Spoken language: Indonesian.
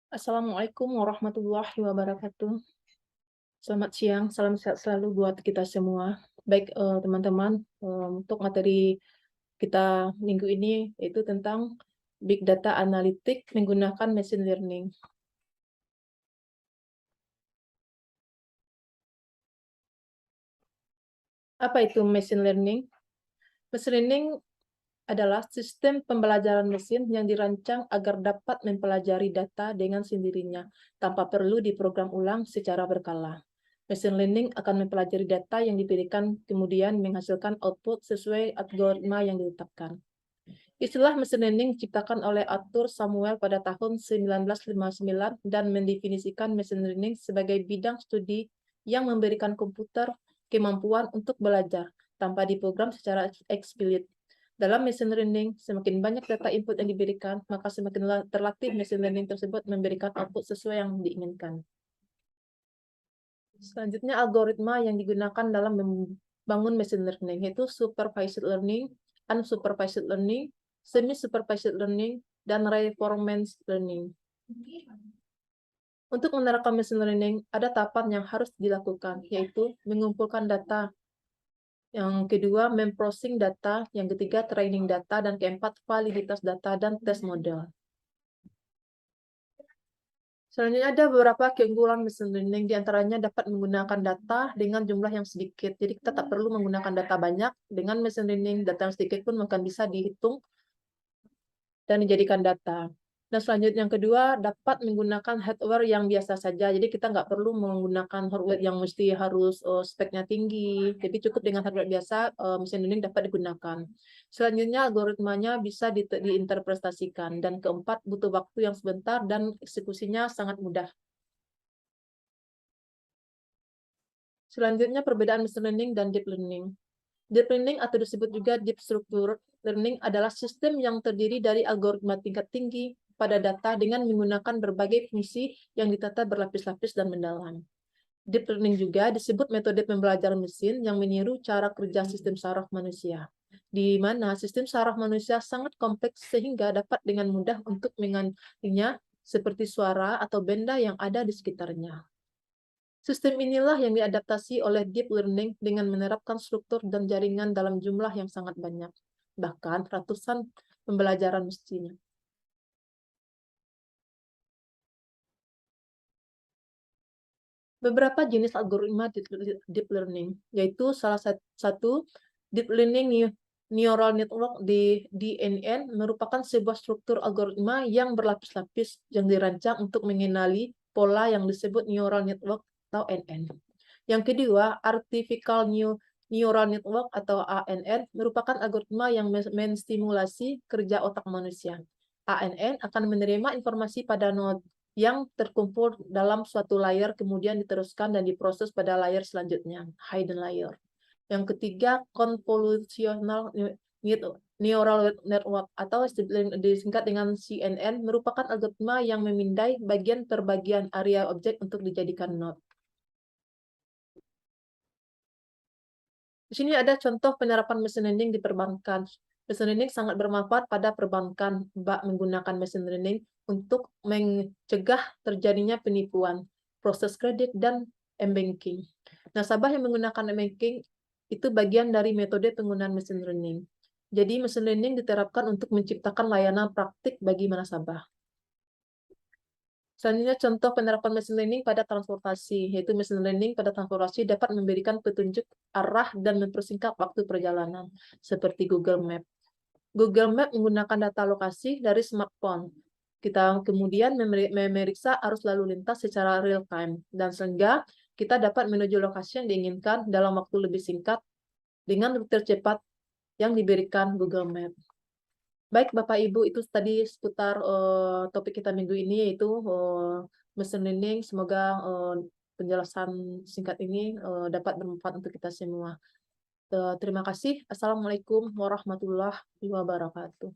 Assalamualaikum warahmatullahi wabarakatuh. Selamat siang, salam sehat selalu buat kita semua. Baik, teman-teman, untuk materi kita minggu ini yaitu tentang Big Data Analytic menggunakan Machine Learning. Apa itu Machine Learning? Machine Learning adalah sistem pembelajaran mesin yang dirancang agar dapat mempelajari data dengan sendirinya, tanpa perlu diprogram ulang secara berkala. Machine learning akan mempelajari data yang diberikan, kemudian menghasilkan output sesuai algoritma yang ditetapkan. Istilah machine learning diciptakan oleh Arthur Samuel pada tahun 1959 dan mendefinisikan machine learning sebagai bidang studi yang memberikan komputer kemampuan untuk belajar tanpa diprogram secara eksplisit. Dalam machine learning, semakin banyak data input yang diberikan, maka semakin terlatih machine learning tersebut memberikan output sesuai yang diinginkan. Selanjutnya, algoritma yang digunakan dalam membangun machine learning yaitu supervised learning, unsupervised learning, semi-supervised learning, dan reinforcement learning. Untuk menerapkan machine learning, ada tahapan yang harus dilakukan, yaitu mengumpulkan data. Yang kedua, memprocessing data. Yang ketiga, training data. Dan keempat, validitas data dan tes model. Selanjutnya ada beberapa keunggulan machine learning, diantaranya dapat menggunakan data dengan jumlah yang sedikit. Jadi kita tak perlu menggunakan data banyak, dengan machine learning data yang sedikit pun akan bisa dihitung dan dijadikan data. Dan selanjutnya yang kedua, dapat menggunakan hardware yang biasa saja. Jadi kita nggak perlu menggunakan hardware yang mesti harus speknya tinggi. Jadi cukup dengan hardware biasa, machine learning dapat digunakan. Selanjutnya, algoritmanya bisa diinterpretasikan. Dan keempat, butuh waktu yang sebentar dan eksekusinya sangat mudah. Selanjutnya, perbedaan machine learning dan deep learning. Deep learning atau disebut juga deep structure learning adalah sistem yang terdiri dari algoritma tingkat tinggi pada data dengan menggunakan berbagai fungsi yang ditata berlapis-lapis dan mendalam. Deep learning juga disebut metode pembelajaran mesin yang meniru cara kerja sistem saraf manusia, di mana sistem saraf manusia sangat kompleks sehingga dapat dengan mudah untuk mengenalinya seperti suara atau benda yang ada di sekitarnya. Sistem inilah yang diadaptasi oleh deep learning dengan menerapkan struktur dan jaringan dalam jumlah yang sangat banyak, bahkan ratusan pembelajaran mestinya. Beberapa jenis algoritma deep learning, yaitu salah satu deep learning neural network di DNN merupakan sebuah struktur algoritma yang berlapis-lapis yang dirancang untuk mengenali pola yang disebut neural network atau NN. Yang kedua, artificial neural network atau ANN merupakan algoritma yang menstimulasi kerja otak manusia. ANN akan menerima informasi pada node yang terkumpul dalam suatu layer, kemudian diteruskan dan diproses pada layer selanjutnya, hidden layer. Yang ketiga, convolutional neural network atau disingkat dengan CNN merupakan algoritma yang memindai bagian per bagian area objek untuk dijadikan node. Di sini ada contoh penerapan mesin learning di perbankan. Mesin learning sangat bermanfaat pada perbankan, menggunakan mesin learning untuk mencegah terjadinya penipuan, proses kredit, dan m-banking. Nasabah yang menggunakan m-banking itu bagian dari metode penggunaan mesin learning. Jadi, mesin learning diterapkan untuk menciptakan layanan praktik bagi nasabah. Selanjutnya, contoh penerapan machine learning pada transportasi, yaitu machine learning pada transportasi dapat memberikan petunjuk arah dan mempersingkat waktu perjalanan, seperti Google Map. Google Map menggunakan data lokasi dari smartphone. Kita kemudian memeriksa arus lalu lintas secara real time, dan sehingga kita dapat menuju lokasi yang diinginkan dalam waktu lebih singkat dengan rute tercepat yang diberikan Google Map. Baik, Bapak Ibu, itu tadi seputar topik kita minggu ini, yaitu machine learning. Semoga penjelasan singkat ini dapat bermanfaat untuk kita semua. Terima kasih. Assalamualaikum warahmatullahi wabarakatuh.